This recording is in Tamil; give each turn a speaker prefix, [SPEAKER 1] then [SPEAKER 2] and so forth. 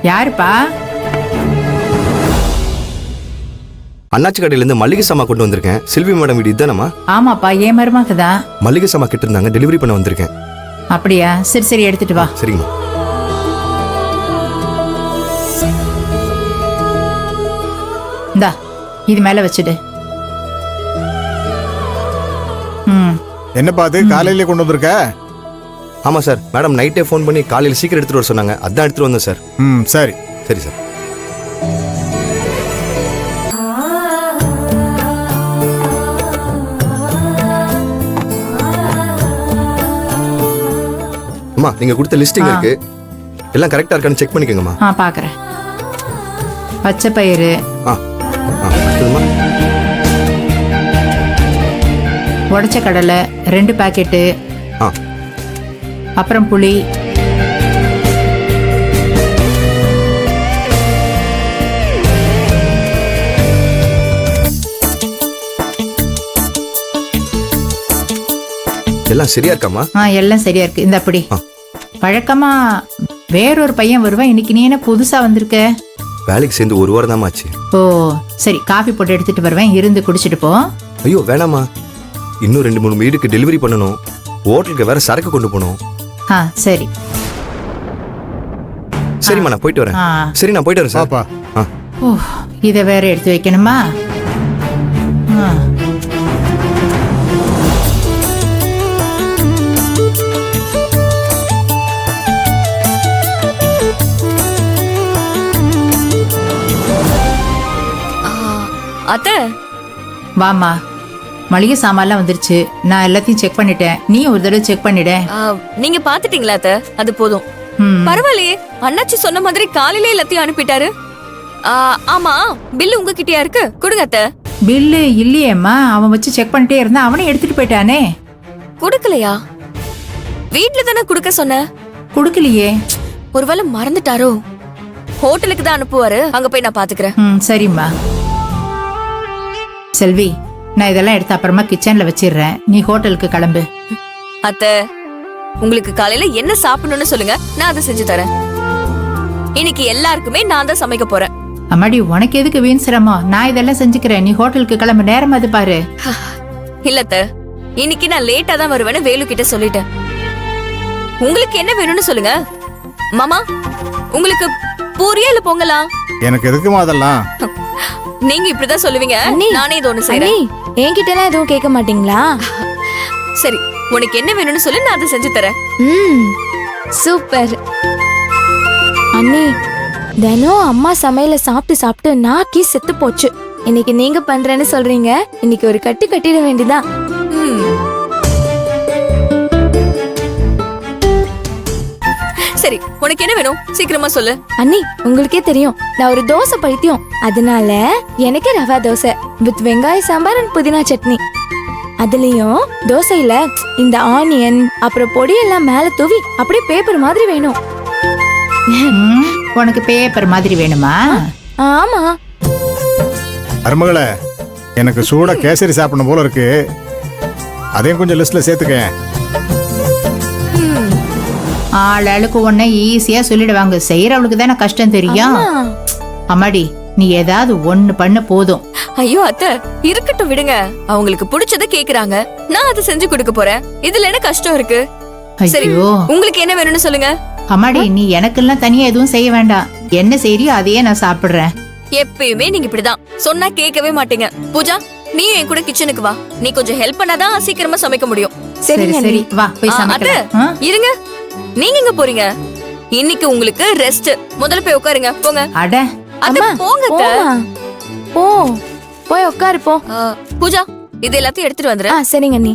[SPEAKER 1] யாருப்பா?
[SPEAKER 2] அண்ணாச்சி கடையில இருந்து மல்லிகை சாமா கொண்டு வந்திருக்கேன். செல்வி மேடம் வீடு இதுதானம்மா?
[SPEAKER 1] ஆமாப்பா, ஏன் மருமகதா?
[SPEAKER 2] மல்லிகை சாமா கிட்ட இருந்தாங்க, டெலிவரி பண்ண வந்திருக்கேன்.
[SPEAKER 1] அப்படியா? சரி சரி, எடுத்துட்டு வா.
[SPEAKER 2] சரிங்கம்மா.
[SPEAKER 1] இந்தா, இது மேல வச்சுடு.
[SPEAKER 3] என்னப்பா அது காலையிலே கொண்டு வந்திருக்க?
[SPEAKER 2] ஆமா சார், மேடம் நைட்டே ஃபோன் பண்ணி காலையில் சீக்கிரம் எடுத்துட்டு வர சொன்னாங்க, அதான் எடுத்துட்டு வந்தேன் சார்.
[SPEAKER 3] சரி
[SPEAKER 2] சரி சார். அம்மா, நீங்க கொடுத்த லிஸ்டிங் இருக்கு, எல்லாம் கரெக்டா இருக்கான்னு செக் பண்ணிக்கோங்கம்மா.
[SPEAKER 1] பாக்குறேன். பச்சை பயிறு, உடைச்ச கடலை 2 பாக்கெட்டு, அப்புறம் புளி,
[SPEAKER 2] எல்லாம் சரியா இருக்காமா?
[SPEAKER 1] எல்லாம் சரியா இருக்கு. இந்த அப்படி வழக்கமா வேறொரு பையன் வருவான், இன்னைக்கு நீ என்ன புதுசா வந்திருக்க?
[SPEAKER 2] வேலைக்கு சேர்ந்து 1 வாரம் தான் ஆச்சு.
[SPEAKER 1] ஓ சரி, காஃபி போட்டு எடுத்துட்டு வருவேன், இருந்து குடிச்சிட்டு போ.
[SPEAKER 2] ஐயோ வேணாமா, இன்னும் 2-3 வீடுக்கு டெலிவரி பண்ணணும், ஹோட்டலுக்கு வேற சரக்கு கொண்டு போகணும்.
[SPEAKER 1] சரி
[SPEAKER 2] சரிம்மா, நான் போயிட்டு வரேன். சரி, நான் போயிட்டு வரேன் சார்.
[SPEAKER 1] ஓ, இதை வேற எடுத்து வைக்கணுமா?
[SPEAKER 4] அத்தை
[SPEAKER 1] வாமா, மளிகை சாமான்லாம் வந்துருச்சு, நான் எல்லாத்தையும் செக் பண்ணிட்டேன், நீ ஒரு தடவை செக் பண்ணிட.
[SPEAKER 4] நீங்க பாத்துட்டீங்களா அத்தை? அது போதும். பரவாயில்லையே, அண்ணாச்சி சொன்ன மாதிரி காலையில எல்லாத்தையும் அனுப்பிட்டாரு. ஆமா, பில்லு உங்ககிட்டயா இருக்கு? கொடுங்க அத்தை.
[SPEAKER 1] பில்லு இல்லையேம்மா, அவன் வச்சு செக் பண்ணிட்டே இருந்தா அவனே எடுத்துட்டு போயிட்டானே.
[SPEAKER 4] கொடுக்கலையா? வீட்ல தானே கொடுக்க சொன்ன.
[SPEAKER 1] கொடுக்கலையே.
[SPEAKER 4] ஒருவேளை மறந்துட்டாரோ? ஹோட்டலுக்கு தான் அனுப்புவாரு, அங்க போய் நான் பாத்துக்கிறேன்.
[SPEAKER 1] சரிம்மா. செல்வி, நான் இதெல்லாம் எடுத்து அப்புறமா கிச்சன்ல வச்சிடுறேன், நீ ஹோட்டலுக்கு கிளம்பு.
[SPEAKER 4] அத்தை, உங்களுக்கு காலையில என்ன சாப்பிடணும்னு சொல்லுங்க, நான் அதை செஞ்சு தரேன். இன்னைக்கு எல்லாருக்குமே நான் தான் சமைக்க போறேன்.
[SPEAKER 1] அம்மாடி, உனக்கு எதுக்கு வீண் சிரமம்? நான் இதெல்லாம் செஞ்சுக்கிறேன், நீ ஹோட்டலுக்கு கிளம்பு. நேரம் அது பாரு.
[SPEAKER 4] இல்ல அத்தை, இன்னைக்கு நான் லேட்டா தான் வருவேன்னு வேலு கிட்ட சொல்லிட்டேன். உங்களுக்கு என்ன வேணும்னு சொல்லுங்க. மாமா, உங்களுக்கு பூரியா இல்ல பொங்கலா?
[SPEAKER 3] எனக்கு எதுக்குமா அதெல்லாம்?
[SPEAKER 4] நீங்க இப்படிதான் சொல்லுவீங்க, நானே இது ஒண்ணு செய்றேன்.
[SPEAKER 5] என்கிட்ட எல்லாம் எதுவும் கேட்க மாட்டீங்களா?
[SPEAKER 4] சரி, உனக்கு என்ன வேணும்னு சொல்லு, நான் அதை செஞ்சு தரேன்.
[SPEAKER 5] சூப்பர் அண்ணி. தினம் அம்மா சமையல சாப்பிட்டு சாப்பிட்டு நாக்கி செத்து போச்சு. இன்னைக்கு நீங்க பண்றேன்னு சொல்றீங்க, இன்னைக்கு ஒரு கட்டு கட்டிட வேண்டியதான்.
[SPEAKER 4] சரி, உனக்கு என்ன வேணும் சீக்கிரமா சொல்லு.
[SPEAKER 5] அண்ணி, உங்களுக்கே தெரியும் நான் ஒரு தோசை பைத்தியம், அதனால எனக்கு ரவா தோசை வித் வெங்காய சாம்பார் அண்ட் புதினா சட்னி. அதுலயும் தோசையில இந்த ஆனியன் அப்புறம் பொடி எல்லாம் மேல தூவி அப்படியே பேப்பர் மாதிரி வேணும்.
[SPEAKER 1] உனக்கு பேப்பர் மாதிரி வேணுமா?
[SPEAKER 5] ஆமா.
[SPEAKER 3] அருமகளே, எனக்கு சூடா கேசரி சாப்பிடணும் போல இருக்கு, அதையும் கொஞ்சம் லிஸ்ட்ல சேர்த்துக்க.
[SPEAKER 1] ஆளுக்கு ஒன்ன ஈஸியா சொல்லிடுவாங்க, செய்யறவளுக்கு தானே கஷ்டம் தெரியும். அம்மாடி, நீ ஏதாவது ஒண்ணு பண்ண போதும்.
[SPEAKER 4] ஐயோ அத்தை, இருக்கட்டும் விடுங்க, அவங்களுக்கு பிடிச்சத கேக்குறாங்க, நான் அதை செஞ்சு கொடுக்க போறேன். இதுல என்ன கஷ்டம் இருக்கு? சரி, உங்களுக்கு என்ன வேணும்னு சொல்லுங்க.
[SPEAKER 1] அம்மாடி, நீ எனக்கெல்லாம் தனியா எதுவும் செய்ய வேண்டாம், என்ன செய்யறியோ அதையே நான் சாப்பிடுறேன்.
[SPEAKER 4] எப்பயுமே நீங்க இப்படிதான், சொன்னா கேட்கவே மாட்டீங்க. பூஜா, நீ என் கூட கிச்சனுக்கு வா, நீ கொஞ்சம் ஹெல்ப் பண்ணாதான் சீக்கிரமா சமைக்க முடியும்.
[SPEAKER 1] சரி சரி, வா போய் சமைக்கலாம்.
[SPEAKER 4] இருங்க, நீங்க எங்க போறீங்க? இன்னைக்கு உங்களுக்கு ரெஸ்ட், முதல்ல போய் உட்காருங்க. போங்க.
[SPEAKER 1] அட
[SPEAKER 4] அம்மா, போங்க.
[SPEAKER 5] போ, போய் உட்காரு போ.
[SPEAKER 4] பூஜா, இது எல்லாத்தையும் எடுத்துட்டு வந்துரு.
[SPEAKER 5] சரிங்க அண்ணி.